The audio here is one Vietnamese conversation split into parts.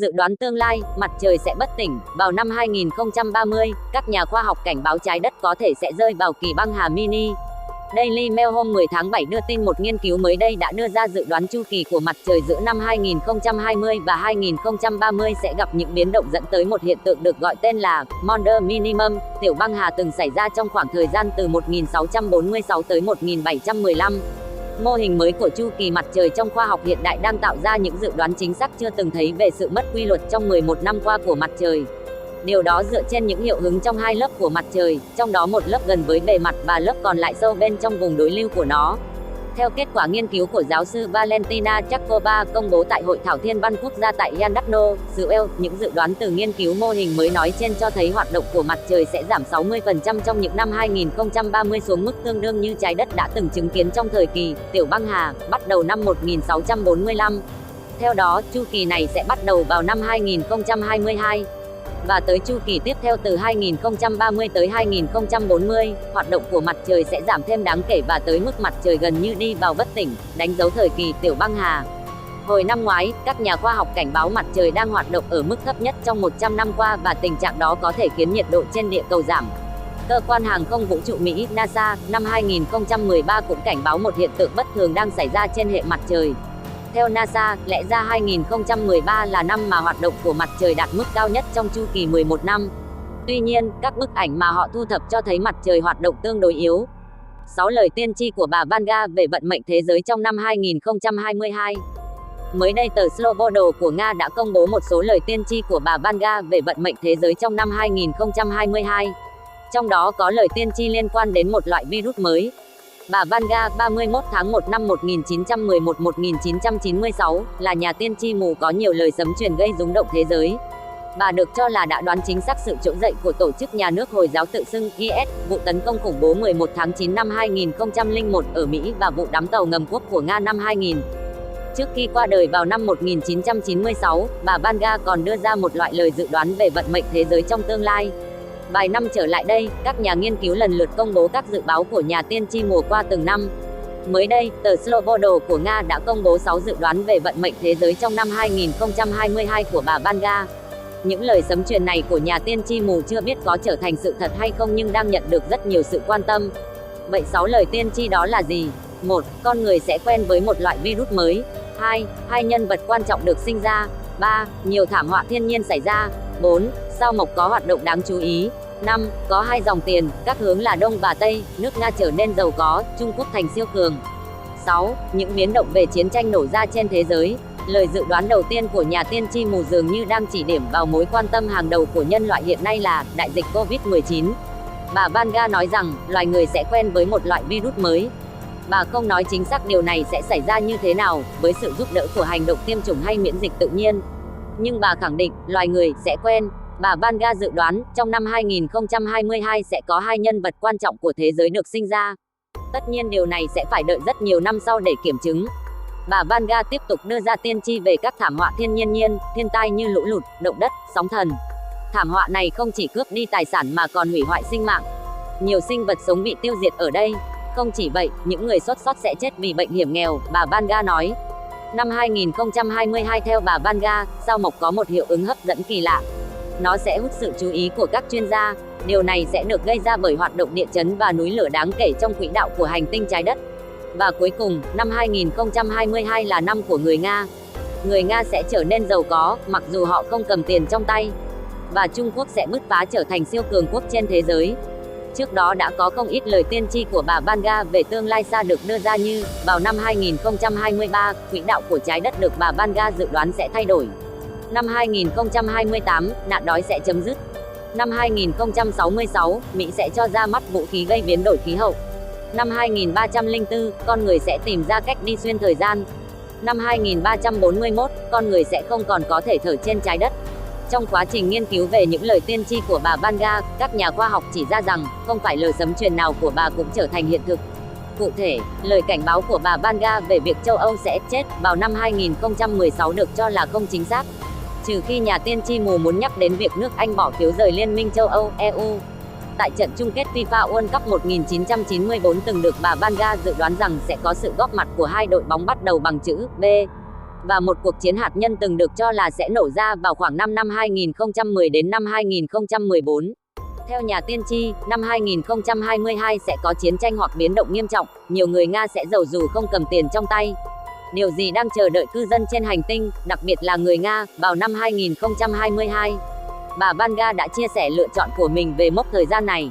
Dự đoán tương lai, mặt trời sẽ bất tỉnh. Vào năm 2030, các nhà khoa học cảnh báo trái đất có thể sẽ rơi vào kỳ băng hà mini. Daily Mail hôm 10 tháng 7 đưa tin một nghiên cứu mới đây đã đưa ra dự đoán chu kỳ của mặt trời giữa năm 2020 và 2030 sẽ gặp những biến động dẫn tới một hiện tượng được gọi tên là Maunder Minimum, tiểu băng hà từng xảy ra trong khoảng thời gian từ 1646 tới 1715. Mô hình mới của chu kỳ mặt trời trong khoa học hiện đại đang tạo ra những dự đoán chính xác chưa từng thấy về sự mất quy luật trong 11 năm qua của mặt trời. Điều đó dựa trên những hiệu ứng trong hai lớp của mặt trời, trong đó một lớp gần với bề mặt và lớp còn lại sâu bên trong vùng đối lưu của nó. Theo kết quả nghiên cứu của giáo sư Valentina Chakova công bố tại Hội thảo Thiên văn quốc gia tại Llandudno, xứ Wales, những dự đoán từ nghiên cứu mô hình mới nói trên cho thấy hoạt động của mặt trời sẽ giảm 60% trong những năm 2030 xuống mức tương đương như trái đất đã từng chứng kiến trong thời kỳ tiểu băng hà, bắt đầu năm 1645. Theo đó, chu kỳ này sẽ bắt đầu vào năm 2022. Và tới chu kỳ tiếp theo từ 2030 tới 2040, hoạt động của mặt trời sẽ giảm thêm đáng kể và tới mức mặt trời gần như đi vào bất tỉnh, đánh dấu thời kỳ tiểu băng hà. Hồi năm ngoái, các nhà khoa học cảnh báo mặt trời đang hoạt động ở mức thấp nhất trong 100 năm qua và tình trạng đó có thể khiến nhiệt độ trên địa cầu giảm. Cơ quan hàng không vũ trụ Mỹ NASA năm 2013 cũng cảnh báo một hiện tượng bất thường đang xảy ra trên hệ mặt trời. Theo NASA, lẽ ra 2013 là năm mà hoạt động của mặt trời đạt mức cao nhất trong chu kỳ 11 năm. Tuy nhiên, các bức ảnh mà họ thu thập cho thấy mặt trời hoạt động tương đối yếu. 6 lời tiên tri của bà Vanga về vận mệnh thế giới trong năm 2022. Mới đây tờ Sloboda của Nga đã công bố một số lời tiên tri của bà Vanga về vận mệnh thế giới trong năm 2022. Trong đó có lời tiên tri liên quan đến một loại virus mới. Bà Vanga 31 tháng 1 năm 1911-1996 là nhà tiên tri mù có nhiều lời sấm truyền gây rúng động thế giới. Bà được cho là đã đoán chính xác sự trỗi dậy của tổ chức nhà nước Hồi giáo tự xưng IS, vụ tấn công khủng bố 11 tháng 9 năm 2001 ở Mỹ và vụ đắm tàu ngầm quốc của Nga năm 2000. Trước khi qua đời vào năm 1996, bà Vanga còn đưa ra một loại lời dự đoán về vận mệnh thế giới trong tương lai. Vài năm trở lại đây, các nhà nghiên cứu lần lượt công bố các dự báo của nhà tiên tri mùa qua từng năm. Mới đây, tờ Sloboda của Nga đã công bố 6 dự đoán về vận mệnh thế giới trong năm 2022 của bà Vanga. Những lời sấm truyền này của nhà tiên tri mù chưa biết có trở thành sự thật hay không nhưng đang nhận được rất nhiều sự quan tâm. Vậy 6 lời tiên tri đó là gì? 1. Con người sẽ quen với một loại virus mới. 2. Hai nhân vật quan trọng được sinh ra. 3. Nhiều thảm họa thiên nhiên xảy ra. 4. Sao mộc có hoạt động đáng chú ý. 5. Có hai dòng tiền, các hướng là Đông và Tây, nước Nga trở nên giàu có, Trung Quốc thành siêu cường. 6. Những biến động về chiến tranh nổ ra trên thế giới. Lời dự đoán đầu tiên của nhà tiên tri mù dường như đang chỉ điểm vào mối quan tâm hàng đầu của nhân loại hiện nay là đại dịch Covid-19. Bà Vanga nói rằng loài người sẽ quen với một loại virus mới. Bà không nói chính xác điều này sẽ xảy ra như thế nào, với sự giúp đỡ của hành động tiêm chủng hay miễn dịch tự nhiên. Nhưng bà khẳng định loài người sẽ quen. Bà Vanga dự đoán trong năm 2022 sẽ có hai nhân vật quan trọng của thế giới được sinh ra. Tất nhiên điều này sẽ phải đợi rất nhiều năm sau để kiểm chứng. Bà Vanga tiếp tục đưa ra tiên tri về các thảm họa thiên tai như lũ lụt, động đất, sóng thần. Thảm họa này không chỉ cướp đi tài sản mà còn hủy hoại sinh mạng. Nhiều sinh vật sống bị tiêu diệt ở đây. Không chỉ vậy, những người sốt sẽ chết vì bệnh hiểm nghèo, bà Vanga nói. Năm 2022 theo bà Vanga, sao mộc có một hiệu ứng hấp dẫn kỳ lạ. Nó sẽ hút sự chú ý của các chuyên gia. Điều này sẽ được gây ra bởi hoạt động địa chấn và núi lửa đáng kể trong quỹ đạo của hành tinh trái đất. Và cuối cùng, năm 2022 là năm của người Nga. Người Nga sẽ trở nên giàu có, mặc dù họ không cầm tiền trong tay. Và Trung Quốc sẽ bứt phá trở thành siêu cường quốc trên thế giới. Trước đó đã có không ít lời tiên tri của bà Vanga về tương lai xa được đưa ra như, vào năm 2023, quỹ đạo của trái đất được bà Vanga dự đoán sẽ thay đổi. Năm 2028, nạn đói sẽ chấm dứt. Năm 2066, Mỹ sẽ cho ra mắt vũ khí gây biến đổi khí hậu. Năm 2304, con người sẽ tìm ra cách đi xuyên thời gian. Năm 2341, con người sẽ không còn có thể thở trên trái đất. Trong quá trình nghiên cứu về những lời tiên tri của bà Vanga, các nhà khoa học chỉ ra rằng không phải lời sấm truyền nào của bà cũng trở thành hiện thực. Cụ thể, lời cảnh báo của bà Vanga về việc châu Âu sẽ chết vào năm 2016 được cho là không chính xác. Trừ khi nhà tiên tri mù muốn nhắc đến việc nước Anh bỏ phiếu rời Liên minh châu Âu, EU. Tại trận chung kết FIFA World Cup 1994 từng được bà Vanga dự đoán rằng sẽ có sự góp mặt của hai đội bóng bắt đầu bằng chữ B. và một cuộc chiến hạt nhân từng được cho là sẽ nổ ra vào khoảng năm 2010 đến năm 2014. Theo nhà tiên tri, năm 2022 sẽ có chiến tranh hoặc biến động nghiêm trọng, nhiều người Nga sẽ giàu dù không cầm tiền trong tay. Điều gì đang chờ đợi cư dân trên hành tinh, đặc biệt là người Nga, vào năm 2022? Bà Vanga đã chia sẻ lựa chọn của mình về mốc thời gian này.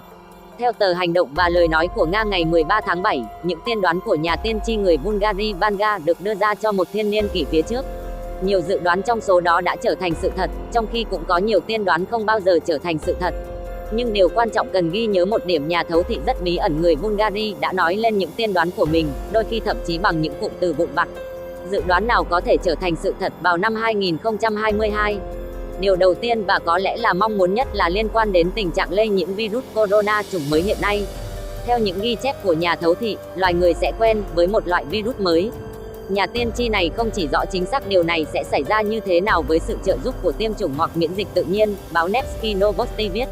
Theo tờ Hành động và Lời nói của Nga ngày 13 tháng 7, những tiên đoán của nhà tiên tri người Bulgaria Vanga được đưa ra cho một thiên niên kỷ phía trước. Nhiều dự đoán trong số đó đã trở thành sự thật, trong khi cũng có nhiều tiên đoán không bao giờ trở thành sự thật. Nhưng điều quan trọng cần ghi nhớ một điểm, nhà thấu thị rất bí ẩn người Bulgaria đã nói lên những tiên đoán của mình, đôi khi thậm chí bằng những cụm từ vụn vặt. Dự đoán nào có thể trở thành sự thật vào năm 2022? Điều đầu tiên và có lẽ là mong muốn nhất là liên quan đến tình trạng lây nhiễm virus corona chủng mới hiện nay. Theo những ghi chép của nhà thấu thị, loài người sẽ quen với một loại virus mới. Nhà tiên tri này không chỉ rõ chính xác điều này sẽ xảy ra như thế nào với sự trợ giúp của tiêm chủng hoặc miễn dịch tự nhiên, báo Nevsky Novosti viết.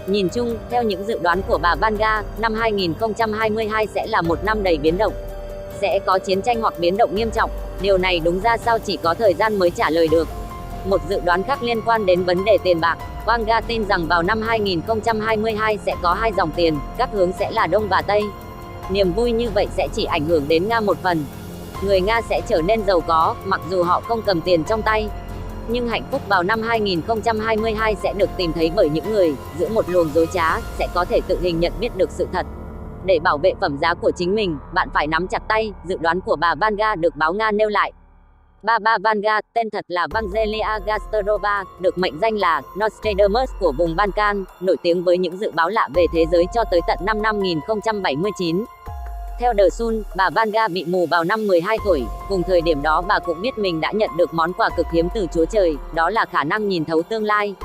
Nhìn chung, theo những dự đoán của bà Vanga, năm 2022 sẽ là một năm đầy biến động. Sẽ có chiến tranh hoặc biến động nghiêm trọng. Điều này đúng ra sao chỉ có thời gian mới trả lời được. Một dự đoán khác liên quan đến vấn đề tiền bạc. Vanga tin rằng vào năm 2022 sẽ có hai dòng tiền, các hướng sẽ là Đông và Tây. Niềm vui như vậy sẽ chỉ ảnh hưởng đến Nga một phần. Người Nga sẽ trở nên giàu có, mặc dù họ không cầm tiền trong tay. Nhưng hạnh phúc vào năm 2022 sẽ được tìm thấy bởi những người, giữa một luồng dối trá, sẽ có thể tự hình nhận biết được sự thật. Để bảo vệ phẩm giá của chính mình, bạn phải nắm chặt tay, dự đoán của bà Vanga được báo Nga nêu lại. Bà Vanga, tên thật là Vangelia Gasterova, được mệnh danh là Nostradamus của vùng Balkan, nổi tiếng với những dự báo lạ về thế giới cho tới tận năm 1079. Theo The Sun, bà Vanga bị mù vào năm 12 tuổi, cùng thời điểm đó bà cũng biết mình đã nhận được món quà cực hiếm từ Chúa Trời, đó là khả năng nhìn thấu tương lai.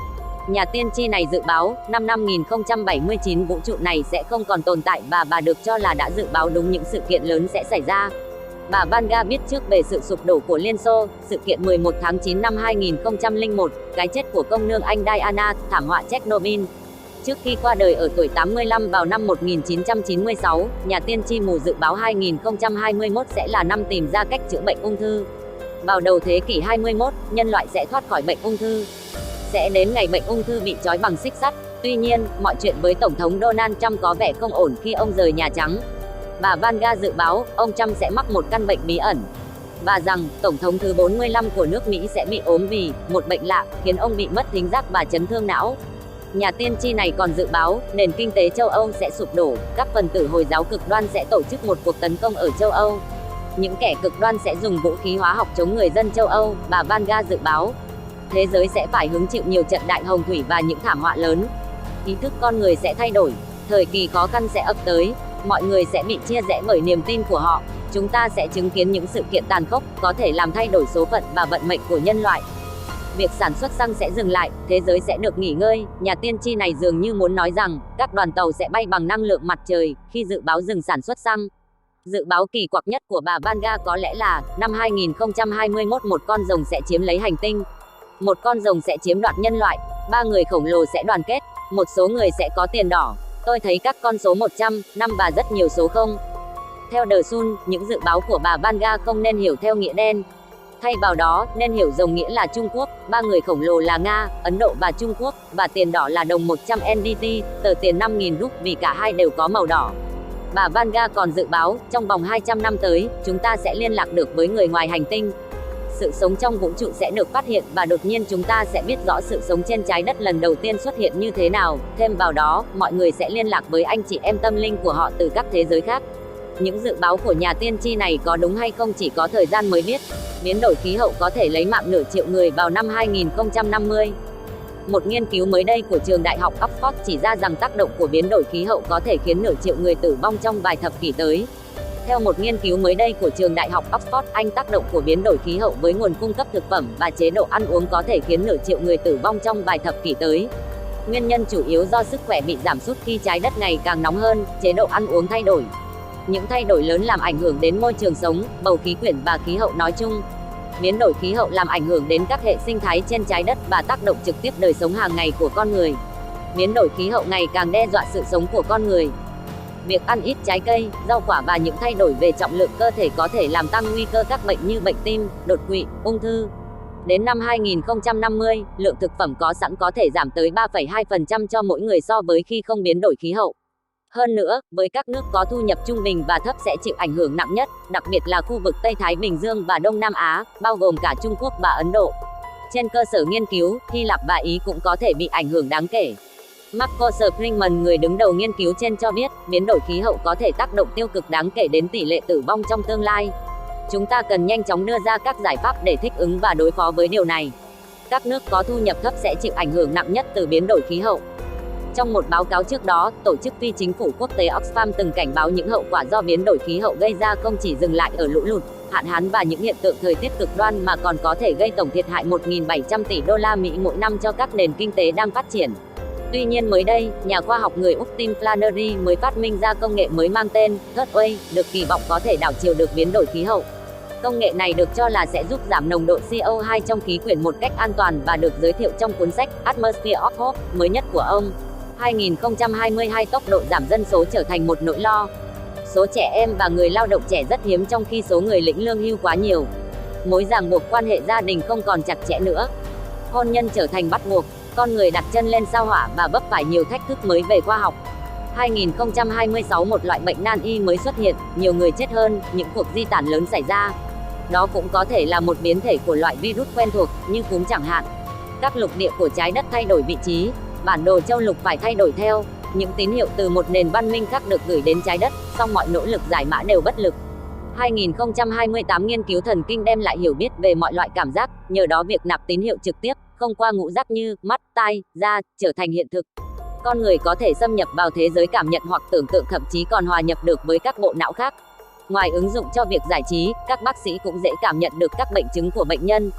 Nhà tiên tri này dự báo, năm 1079 vũ trụ này sẽ không còn tồn tại và bà được cho là đã dự báo đúng những sự kiện lớn sẽ xảy ra. Bà Vanga biết trước về sự sụp đổ của Liên Xô, sự kiện 11 tháng 9 năm 2001, cái chết của công nương Anh Diana, thảm họa Chernobyl. Trước khi qua đời ở tuổi 85 vào năm 1996, nhà tiên tri mù dự báo 2021 sẽ là năm tìm ra cách chữa bệnh ung thư. Vào đầu thế kỷ 21, nhân loại sẽ thoát khỏi bệnh ung thư. Sẽ đến ngày bệnh ung thư bị trói bằng xích sắt. Tuy nhiên, mọi chuyện với Tổng thống Donald Trump có vẻ không ổn khi ông rời Nhà Trắng. Bà Vanga dự báo, ông Trump sẽ mắc một căn bệnh bí ẩn. Và rằng, Tổng thống thứ 45 của nước Mỹ sẽ bị ốm vì một bệnh lạ, khiến ông bị mất thính giác và chấn thương não. Nhà tiên tri này còn dự báo, nền kinh tế châu Âu sẽ sụp đổ, các phần tử Hồi giáo cực đoan sẽ tổ chức một cuộc tấn công ở châu Âu. Những kẻ cực đoan sẽ dùng vũ khí hóa học chống người dân châu Âu, bà Vanga dự báo. Thế giới sẽ phải hứng chịu nhiều trận đại hồng thủy và những thảm họa lớn. Ý thức con người sẽ thay đổi, thời kỳ khó khăn sẽ ập tới, mọi người sẽ bị chia rẽ bởi niềm tin của họ. Chúng ta sẽ chứng kiến những sự kiện tàn khốc, có thể làm thay đổi số phận và vận mệnh của nhân loại. Việc sản xuất xăng sẽ dừng lại, thế giới sẽ được nghỉ ngơi. Nhà tiên tri này dường như muốn nói rằng, các đoàn tàu sẽ bay bằng năng lượng mặt trời, khi dự báo dừng sản xuất xăng. Dự báo kỳ quặc nhất của bà Vanga có lẽ là, năm 2021 một con rồng sẽ chiếm lấy hành tinh. Một con rồng sẽ chiếm đoạt nhân loại, 3 người khổng lồ sẽ đoàn kết, một số người sẽ có tiền đỏ. Tôi thấy các con số 100, 5 và rất nhiều số không. Theo The Sun, những dự báo của bà Vanga không nên hiểu theo nghĩa đen. Thay vào đó, nên hiểu rồng nghĩa là Trung Quốc, 3 người khổng lồ là Nga, Ấn Độ và Trung Quốc, và tiền đỏ là đồng 100 NDT, tờ tiền 5.000 rúp vì cả hai đều có màu đỏ. Bà Vanga còn dự báo, trong vòng 200 năm tới, chúng ta sẽ liên lạc được với người ngoài hành tinh. Sự sống trong vũ trụ sẽ được phát hiện và đột nhiên chúng ta sẽ biết rõ sự sống trên trái đất lần đầu tiên xuất hiện như thế nào. Thêm vào đó, mọi người sẽ liên lạc với anh chị em tâm linh của họ từ các thế giới khác. Những dự báo của nhà tiên tri này có đúng hay không chỉ có thời gian mới biết. Biến đổi khí hậu có thể lấy mạng nửa triệu người vào năm 2050. Một nghiên cứu mới đây của trường đại học Oxford chỉ ra rằng tác động của biến đổi khí hậu có thể khiến nửa triệu người tử vong trong vài thập kỷ tới. Theo một nghiên cứu mới đây của trường đại học Oxford, Anh, tác động của biến đổi khí hậu với nguồn cung cấp thực phẩm và chế độ ăn uống có thể khiến nửa triệu người tử vong trong vài thập kỷ tới. Nguyên nhân chủ yếu do sức khỏe bị giảm sút khi trái đất ngày càng nóng hơn, chế độ ăn uống thay đổi. Những thay đổi lớn làm ảnh hưởng đến môi trường sống, bầu khí quyển và khí hậu nói chung. Biến đổi khí hậu làm ảnh hưởng đến các hệ sinh thái trên trái đất và tác động trực tiếp đời sống hàng ngày của con người. Biến đổi khí hậu ngày càng đe dọa sự sống của con người. Việc ăn ít trái cây, rau quả và những thay đổi về trọng lượng cơ thể có thể làm tăng nguy cơ các bệnh như bệnh tim, đột quỵ, ung thư. Đến năm 2050, lượng thực phẩm có sẵn có thể giảm tới 3,2% cho mỗi người so với khi không biến đổi khí hậu. Hơn nữa, với các nước có thu nhập trung bình và thấp sẽ chịu ảnh hưởng nặng nhất, đặc biệt là khu vực Tây Thái Bình Dương và Đông Nam Á, bao gồm cả Trung Quốc và Ấn Độ. Trên cơ sở nghiên cứu, Hy Lạp và Ý cũng có thể bị ảnh hưởng đáng kể. Marco Springman, người đứng đầu nghiên cứu trên cho biết, biến đổi khí hậu có thể tác động tiêu cực đáng kể đến tỷ lệ tử vong trong tương lai. Chúng ta cần nhanh chóng đưa ra các giải pháp để thích ứng và đối phó với điều này. Các nước có thu nhập thấp sẽ chịu ảnh hưởng nặng nhất từ biến đổi khí hậu. Trong một báo cáo trước đó, tổ chức phi chính phủ quốc tế Oxfam từng cảnh báo những hậu quả do biến đổi khí hậu gây ra không chỉ dừng lại ở lũ lụt, hạn hán và những hiện tượng thời tiết cực đoan mà còn có thể gây tổng thiệt hại 1.700 tỷ đô la Mỹ mỗi năm cho các nền kinh tế đang phát triển. Tuy nhiên mới đây, nhà khoa học người Úc Tim Flannery mới phát minh ra công nghệ mới mang tên Third Wave, được kỳ vọng có thể đảo chiều được biến đổi khí hậu. Công nghệ này được cho là sẽ giúp giảm nồng độ CO2 trong khí quyển một cách an toàn và được giới thiệu trong cuốn sách Atmosphere of Hope mới nhất của ông. 2022 tốc độ giảm dân số trở thành một nỗi lo. Số trẻ em và người lao động trẻ rất hiếm trong khi số người lĩnh lương hưu quá nhiều. Mối ràng buộc quan hệ gia đình không còn chặt chẽ nữa. Hôn nhân trở thành bắt buộc, con người đặt chân lên sao Hỏa và vấp phải nhiều thách thức mới về khoa học. 2026 một loại bệnh nan y mới xuất hiện, nhiều người chết hơn, những cuộc di tản lớn xảy ra. Đó cũng có thể là một biến thể của loại virus quen thuộc, như cúm chẳng hạn. Các lục địa của trái đất thay đổi vị trí, bản đồ châu lục phải thay đổi theo. Những tín hiệu từ một nền văn minh khác được gửi đến trái đất, song mọi nỗ lực giải mã đều bất lực. 2028 nghiên cứu thần kinh đem lại hiểu biết về mọi loại cảm giác, nhờ đó việc nạp tín hiệu trực tiếp, không qua ngũ giác như mắt, tai, da, trở thành hiện thực. Con người có thể xâm nhập vào thế giới cảm nhận hoặc tưởng tượng, thậm chí còn hòa nhập được với các bộ não khác. Ngoài ứng dụng cho việc giải trí, các bác sĩ cũng dễ cảm nhận được các bệnh chứng của bệnh nhân.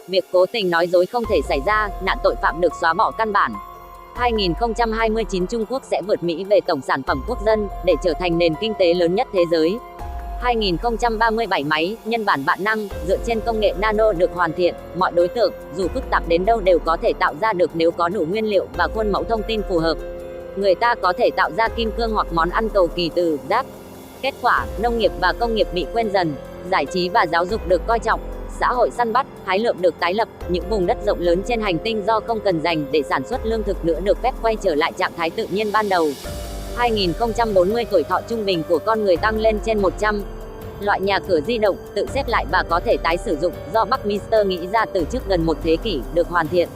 Việc cố tình nói dối không thể xảy ra, nạn tội phạm được xóa bỏ căn bản. 2029 Trung Quốc sẽ vượt Mỹ về tổng sản phẩm quốc dân, để trở thành nền kinh tế lớn nhất thế giới. 2037 máy nhân bản vạn năng dựa trên công nghệ nano được hoàn thiện, mọi đối tượng, dù phức tạp đến đâu đều có thể tạo ra được nếu có đủ nguyên liệu và khuôn mẫu thông tin phù hợp. Người ta có thể tạo ra kim cương hoặc món ăn cầu kỳ từ rác. Kết quả, nông nghiệp và công nghiệp bị quên dần, giải trí và giáo dục được coi trọng, xã hội săn bắt, hái lượm được tái lập, những vùng đất rộng lớn trên hành tinh do không cần dành để sản xuất lương thực nữa được phép quay trở lại trạng thái tự nhiên ban đầu. 2040 tuổi thọ trung bình của con người tăng lên trên 100. Loại nhà cửa di động, tự xếp lại và có thể tái sử dụng do Buckminster nghĩ ra từ trước gần một thế kỷ được hoàn thiện.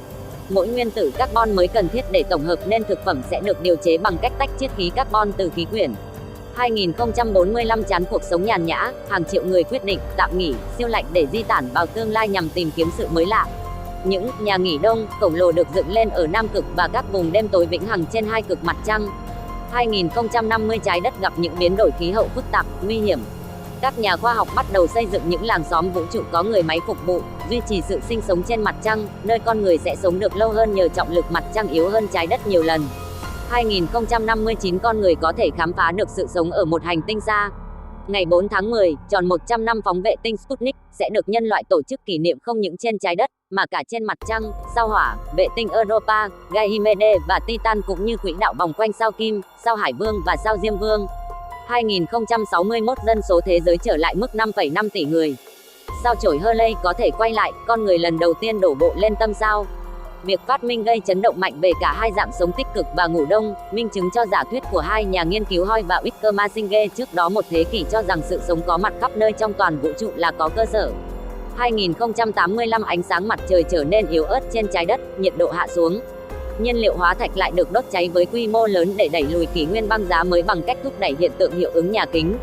Mỗi nguyên tử carbon mới cần thiết để tổng hợp nên thực phẩm sẽ được điều chế bằng cách tách chiết khí carbon từ khí quyển. 2045 chán cuộc sống nhàn nhã, hàng triệu người quyết định tạm nghỉ, siêu lạnh để di tản vào tương lai nhằm tìm kiếm sự mới lạ. Những nhà nghỉ đông khổng lồ được dựng lên ở Nam Cực và các vùng đêm tối vĩnh hằng trên hai cực mặt trăng. 2050 trái đất gặp những biến đổi khí hậu phức tạp, nguy hiểm. Các nhà khoa học bắt đầu xây dựng những làng xóm vũ trụ có người máy phục vụ, duy trì sự sinh sống trên mặt trăng, nơi con người sẽ sống được lâu hơn nhờ trọng lực mặt trăng yếu hơn trái đất nhiều lần. 2059 con người có thể khám phá được sự sống ở một hành tinh xa. Ngày 4 tháng 10, tròn 100 năm phóng vệ tinh Sputnik sẽ được nhân loại tổ chức kỷ niệm không những trên trái đất, mà cả trên mặt trăng, sao Hỏa, vệ tinh Europa, Ganymede và Titan cũng như quỹ đạo vòng quanh sao Kim, sao Hải Vương và sao Diêm Vương. 2061 dân số thế giới trở lại mức 5,5 tỷ người. Sao chổi Hurley có thể quay lại, con người lần đầu tiên đổ bộ lên tâm sao. Việc phát minh gây chấn động mạnh về cả hai dạng sống tích cực và ngủ đông, minh chứng cho giả thuyết của hai nhà nghiên cứu Hoy và Wickermasinge trước đó một thế kỷ cho rằng sự sống có mặt khắp nơi trong toàn vũ trụ là có cơ sở. 2085 ánh sáng mặt trời trở nên yếu ớt trên trái đất, nhiệt độ hạ xuống. Nhiên liệu hóa thạch lại được đốt cháy với quy mô lớn để đẩy lùi kỷ nguyên băng giá mới bằng cách thúc đẩy hiện tượng hiệu ứng nhà kính.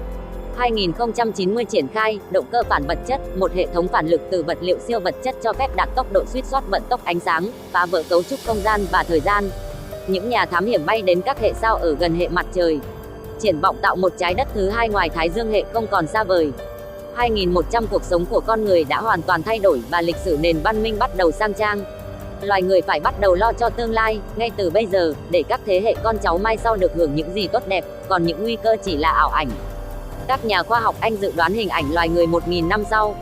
2090 triển khai động cơ phản vật chất, một hệ thống phản lực từ vật liệu siêu vật chất cho phép đạt tốc độ suýt soát vận tốc ánh sáng, phá vỡ cấu trúc không gian và thời gian. Những nhà thám hiểm bay đến các hệ sao ở gần hệ mặt trời, triển vọng tạo một trái đất thứ hai ngoài Thái Dương hệ không còn xa vời. 2100 cuộc sống của con người đã hoàn toàn thay đổi và lịch sử nền văn minh bắt đầu sang trang. Loài người phải bắt đầu lo cho tương lai, ngay từ bây giờ, để các thế hệ con cháu mai sau được hưởng những gì tốt đẹp, còn những nguy cơ chỉ là ảo ảnh. Các nhà khoa học Anh dự đoán hình ảnh loài người 1.000 năm sau.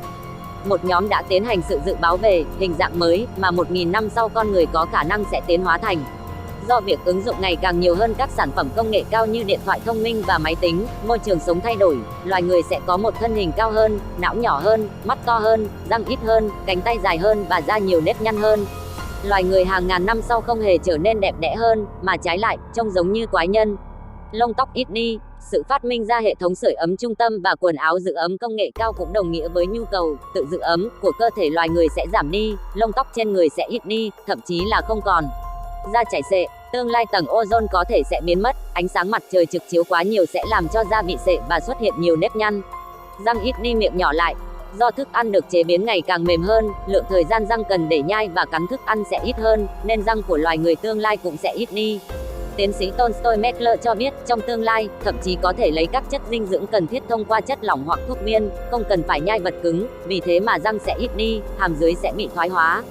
Một nhóm đã tiến hành sự dự báo về hình dạng mới mà 1.000 năm sau con người có khả năng sẽ tiến hóa thành. Do việc ứng dụng ngày càng nhiều hơn các sản phẩm công nghệ cao như điện thoại thông minh và máy tính, môi trường sống thay đổi, loài người sẽ có một thân hình cao hơn, não nhỏ hơn, mắt to hơn, răng ít hơn, cánh tay dài hơn và da nhiều nếp nhăn hơn. Loài người hàng ngàn năm sau không hề trở nên đẹp đẽ hơn, mà trái lại, trông giống như quái nhân. Lông tóc ít đi. Sự phát minh ra hệ thống sưởi ấm trung tâm và quần áo giữ ấm công nghệ cao cũng đồng nghĩa với nhu cầu tự giữ ấm của cơ thể loài người sẽ giảm đi, lông tóc trên người sẽ ít đi, thậm chí là không còn. Da chảy xệ. Tương lai tầng ozone có thể sẽ biến mất, ánh sáng mặt trời trực chiếu quá nhiều sẽ làm cho da bị sệ và xuất hiện nhiều nếp nhăn. Răng ít đi, miệng nhỏ lại. Do thức ăn được chế biến ngày càng mềm hơn, lượng thời gian răng cần để nhai và cắn thức ăn sẽ ít hơn, nên răng của loài người tương lai cũng sẽ ít đi. Tiến sĩ Tolstoy Mekler cho biết, trong tương lai, thậm chí có thể lấy các chất dinh dưỡng cần thiết thông qua chất lỏng hoặc thuốc viên, không cần phải nhai vật cứng, vì thế mà răng sẽ ít đi, hàm dưới sẽ bị thoái hóa.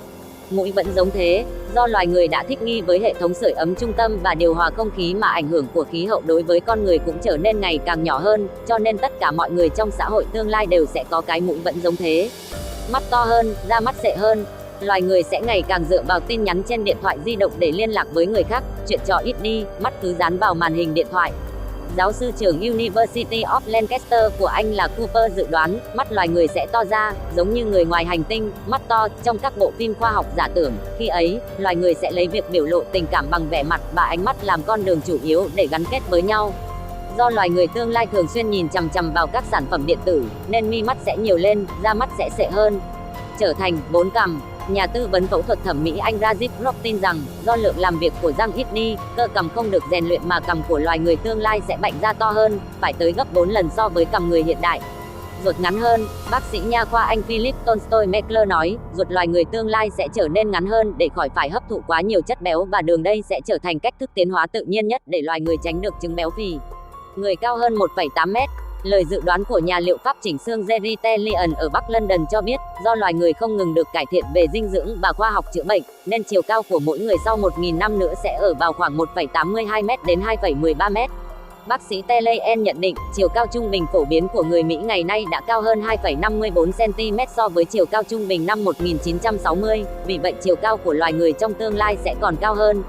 Mũi vẫn giống thế, do loài người đã thích nghi với hệ thống sưởi ấm trung tâm và điều hòa không khí mà ảnh hưởng của khí hậu đối với con người cũng trở nên ngày càng nhỏ hơn, cho nên tất cả mọi người trong xã hội tương lai đều sẽ có cái mũi vẫn giống thế. Mắt to hơn, da mắt sệ hơn. Loài người sẽ ngày càng dựa vào tin nhắn trên điện thoại di động để liên lạc với người khác, chuyện trò ít đi, mắt cứ dán vào màn hình điện thoại. Giáo sư trưởng University of Lancaster của Anh là Cooper dự đoán, mắt loài người sẽ to ra, giống như người ngoài hành tinh, mắt to, trong các bộ phim khoa học giả tưởng. Khi ấy, loài người sẽ lấy việc biểu lộ tình cảm bằng vẻ mặt và ánh mắt làm con đường chủ yếu để gắn kết với nhau. Do loài người tương lai thường xuyên nhìn chằm chằm vào các sản phẩm điện tử, nên mi mắt sẽ nhiều lên, da mắt sẽ sệ hơn. Trở thành 4 cằm. Nhà tư vấn phẫu thuật thẩm mỹ Anh Rajiv Rock tin rằng, do lượng làm việc của răng ít đi, cơ cằm không được rèn luyện mà cằm của loài người tương lai sẽ bạnh ra to hơn, phải tới gấp 4 lần so với cằm người hiện đại. Ruột ngắn hơn. Bác sĩ nha khoa Anh Philip Tolstoy Mekler nói, ruột loài người tương lai sẽ trở nên ngắn hơn để khỏi phải hấp thụ quá nhiều chất béo và đường, đây sẽ trở thành cách thức tiến hóa tự nhiên nhất để loài người tránh được chứng béo phì. Người cao hơn 1,8 mét. Lời dự đoán của nhà liệu pháp chỉnh xương Jerry Tellian ở Bắc London cho biết, do loài người không ngừng được cải thiện về dinh dưỡng và khoa học chữa bệnh, nên chiều cao của mỗi người sau 1.000 năm nữa sẽ ở vào khoảng 1,82 m đến 2,13 m. Bác sĩ Tellian nhận định, chiều cao trung bình phổ biến của người Mỹ ngày nay đã cao hơn 2,54 cm so với chiều cao trung bình năm 1960, vì vậy chiều cao của loài người trong tương lai sẽ còn cao hơn.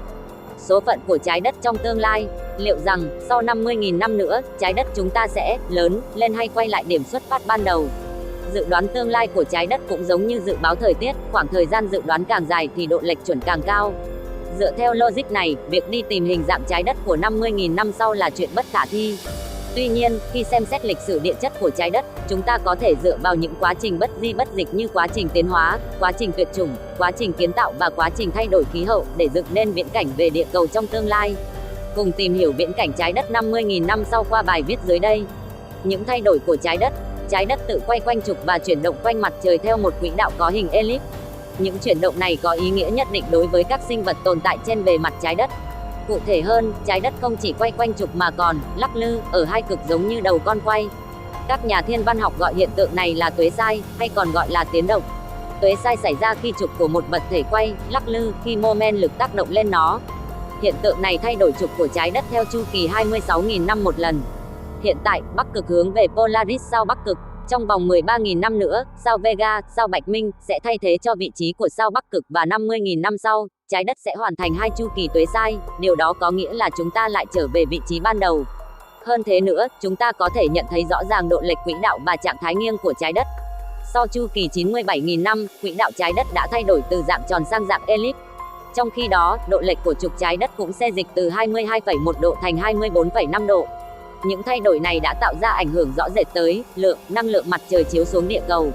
Số phận của trái đất trong tương lai. Liệu rằng, sau 50.000 năm nữa, trái đất chúng ta sẽ lớn lên hay quay lại điểm xuất phát ban đầu? Dự đoán tương lai của trái đất cũng giống như dự báo thời tiết, khoảng thời gian dự đoán càng dài thì độ lệch chuẩn càng cao. Dựa theo logic này, việc đi tìm hình dạng trái đất của 50.000 năm sau là chuyện bất khả thi. Tuy nhiên, khi xem xét lịch sử địa chất của trái đất, chúng ta có thể dựa vào những quá trình bất di bất dịch như quá trình tiến hóa, quá trình tuyệt chủng, quá trình kiến tạo và quá trình thay đổi khí hậu để dựng nên viễn cảnh về địa cầu trong tương lai. Cùng tìm hiểu viễn cảnh trái đất 50.000 năm sau qua bài viết dưới đây. Những thay đổi của trái đất tự quay quanh trục và chuyển động quanh mặt trời theo một quỹ đạo có hình elip. Những chuyển động này có ý nghĩa nhất định đối với các sinh vật tồn tại trên bề mặt trái đất. Cụ thể hơn, trái đất không chỉ quay quanh trục mà còn lắc lư ở hai cực giống như đầu con quay. Các nhà thiên văn học gọi hiện tượng này là tuế sai, hay còn gọi là tiến động. Tuế sai xảy ra khi trục của một vật thể quay, lắc lư khi mô men lực tác động lên nó. Hiện tượng này thay đổi trục của trái đất theo chu kỳ 26.000 năm một lần. Hiện tại, Bắc cực hướng về Polaris sao Bắc cực. Trong vòng 13.000 năm nữa, sao Vega, sao Bạch Minh sẽ thay thế cho vị trí của sao Bắc cực và 50.000 năm sau, trái đất sẽ hoàn thành 2 chu kỳ tuế sai, điều đó có nghĩa là chúng ta lại trở về vị trí ban đầu. Hơn thế nữa, chúng ta có thể nhận thấy rõ ràng độ lệch quỹ đạo và trạng thái nghiêng của trái đất. Sau chu kỳ 97.000 năm, quỹ đạo trái đất đã thay đổi từ dạng tròn sang dạng elip. Trong khi đó, độ lệch của trục trái đất cũng xê dịch từ 22,1 độ thành 24,5 độ. Những thay đổi này đã tạo ra ảnh hưởng rõ rệt tới năng lượng mặt trời chiếu xuống địa cầu.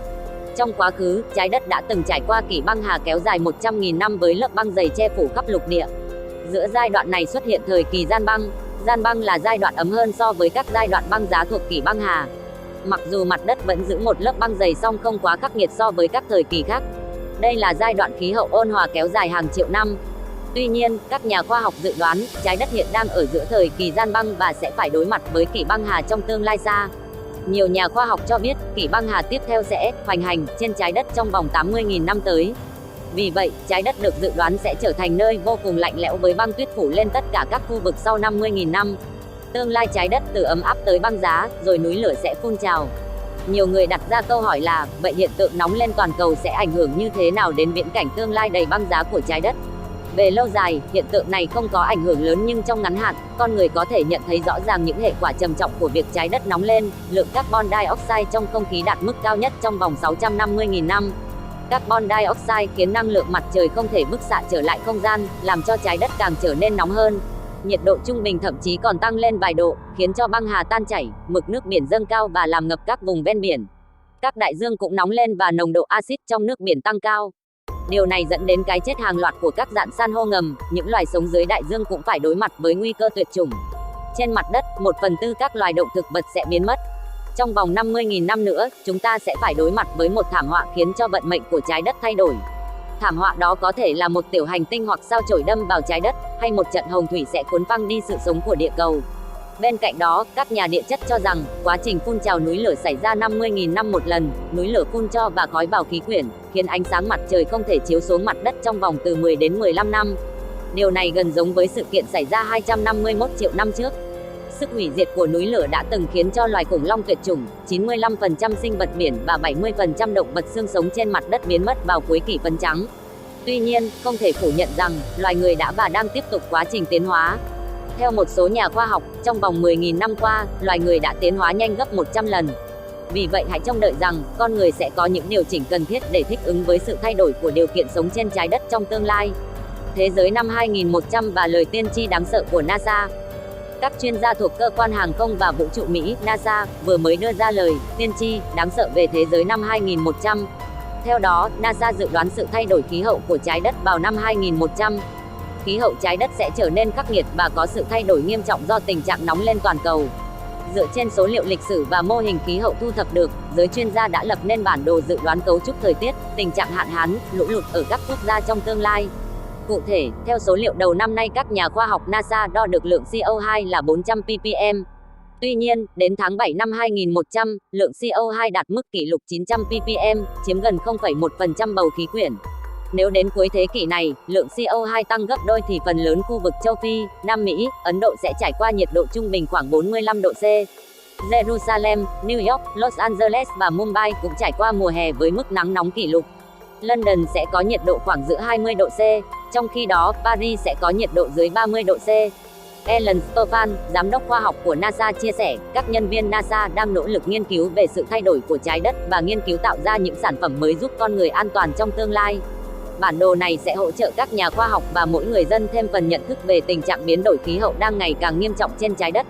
Trong quá khứ, trái đất đã từng trải qua kỷ băng hà kéo dài 100.000 năm với lớp băng dày che phủ khắp lục địa. Giữa giai đoạn này xuất hiện thời kỳ gian băng. Gian băng là giai đoạn ấm hơn so với các giai đoạn băng giá thuộc kỷ băng hà. Mặc dù mặt đất vẫn giữ một lớp băng dày song không quá khắc nghiệt so với các thời kỳ khác. Đây là giai đoạn khí hậu ôn hòa kéo dài hàng triệu năm. Tuy nhiên, các nhà khoa học dự đoán, trái đất hiện đang ở giữa thời kỳ gian băng và sẽ phải đối mặt với kỷ băng hà trong tương lai xa. Nhiều nhà khoa học cho biết, kỷ băng hà tiếp theo sẽ hoành hành trên trái đất trong vòng 80.000 năm tới. Vì vậy, trái đất được dự đoán sẽ trở thành nơi vô cùng lạnh lẽo với băng tuyết phủ lên tất cả các khu vực sau 50.000 năm. Tương lai trái đất từ ấm áp tới băng giá, rồi núi lửa sẽ phun trào. Nhiều người đặt ra câu hỏi là, vậy hiện tượng nóng lên toàn cầu sẽ ảnh hưởng như thế nào đến viễn cảnh tương lai đầy băng giá của trái đất? Về lâu dài, hiện tượng này không có ảnh hưởng lớn nhưng trong ngắn hạn, con người có thể nhận thấy rõ ràng những hệ quả trầm trọng của việc trái đất nóng lên, lượng carbon dioxide trong không khí đạt mức cao nhất trong vòng 650.000 năm. Carbon dioxide khiến năng lượng mặt trời không thể bức xạ trở lại không gian, làm cho trái đất càng trở nên nóng hơn. Nhiệt độ trung bình thậm chí còn tăng lên vài độ, khiến cho băng hà tan chảy, mực nước biển dâng cao và làm ngập các vùng ven biển. Các đại dương cũng nóng lên và nồng độ axit trong nước biển tăng cao. Điều này dẫn đến cái chết hàng loạt của các rạn san hô ngầm, những loài sống dưới đại dương cũng phải đối mặt với nguy cơ tuyệt chủng. Trên mặt đất, 1/4 các loài động thực vật sẽ biến mất. Trong vòng 50.000 năm nữa, chúng ta sẽ phải đối mặt với một thảm họa khiến cho vận mệnh của trái đất thay đổi. Thảm họa đó có thể là một tiểu hành tinh hoặc sao chổi đâm vào trái đất, hay một trận hồng thủy sẽ cuốn phăng đi sự sống của địa cầu. Bên cạnh đó, các nhà địa chất cho rằng, quá trình phun trào núi lửa xảy ra 50.000 năm một lần, núi lửa phun tro và khói vào khí quyển, khiến ánh sáng mặt trời không thể chiếu xuống mặt đất trong vòng từ 10 đến 15 năm. Điều này gần giống với sự kiện xảy ra 251 triệu năm trước. Sức hủy diệt của núi lửa đã từng khiến cho loài khủng long tuyệt chủng, 95% sinh vật biển và 70% động vật xương sống trên mặt đất biến mất vào cuối kỷ phấn trắng. Tuy nhiên, không thể phủ nhận rằng, loài người đã và đang tiếp tục quá trình tiến hóa. Theo một số nhà khoa học, trong vòng 10.000 năm qua, loài người đã tiến hóa nhanh gấp 100 lần. Vì vậy hãy trông đợi rằng, con người sẽ có những điều chỉnh cần thiết để thích ứng với sự thay đổi của điều kiện sống trên trái đất trong tương lai. Thế giới năm 2100 và lời tiên tri đáng sợ của NASA. Các chuyên gia thuộc cơ quan hàng không và vũ trụ Mỹ, NASA, vừa mới đưa ra lời tiên tri đáng sợ về thế giới năm 2100. Theo đó, NASA dự đoán sự thay đổi khí hậu của trái đất vào năm 2100. Khí hậu trái đất sẽ trở nên khắc nghiệt và có sự thay đổi nghiêm trọng do tình trạng nóng lên toàn cầu. Dựa trên số liệu lịch sử và mô hình khí hậu thu thập được, giới chuyên gia đã lập nên bản đồ dự đoán cấu trúc thời tiết, tình trạng hạn hán, lũ lụt ở các quốc gia trong tương lai. Cụ thể, theo số liệu đầu năm nay, các nhà khoa học NASA đo được lượng CO2 là 400 ppm. Tuy nhiên, đến tháng 7 năm 2100, lượng CO2 đạt mức kỷ lục 900 ppm, chiếm gần 0,1% bầu khí quyển. Nếu đến cuối thế kỷ này, lượng CO2 tăng gấp đôi thì phần lớn khu vực châu Phi, Nam Mỹ, Ấn Độ sẽ trải qua nhiệt độ trung bình khoảng 45 độ C. Jerusalem, New York, Los Angeles và Mumbai cũng trải qua mùa hè với mức nắng nóng kỷ lục. London sẽ có nhiệt độ khoảng giữa 20 độ C, trong khi đó Paris sẽ có nhiệt độ dưới 30 độ C. Alan Stofan, giám đốc khoa học của NASA chia sẻ, các nhân viên NASA đang nỗ lực nghiên cứu về sự thay đổi của trái đất và nghiên cứu tạo ra những sản phẩm mới giúp con người an toàn trong tương lai. Bản đồ này sẽ hỗ trợ các nhà khoa học và mỗi người dân thêm phần nhận thức về tình trạng biến đổi khí hậu đang ngày càng nghiêm trọng trên trái đất.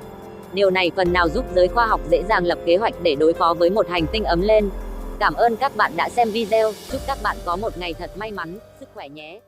Điều này phần nào giúp giới khoa học dễ dàng lập kế hoạch để đối phó với một hành tinh ấm lên. Cảm ơn các bạn đã xem video, chúc các bạn có một ngày thật may mắn, sức khỏe nhé.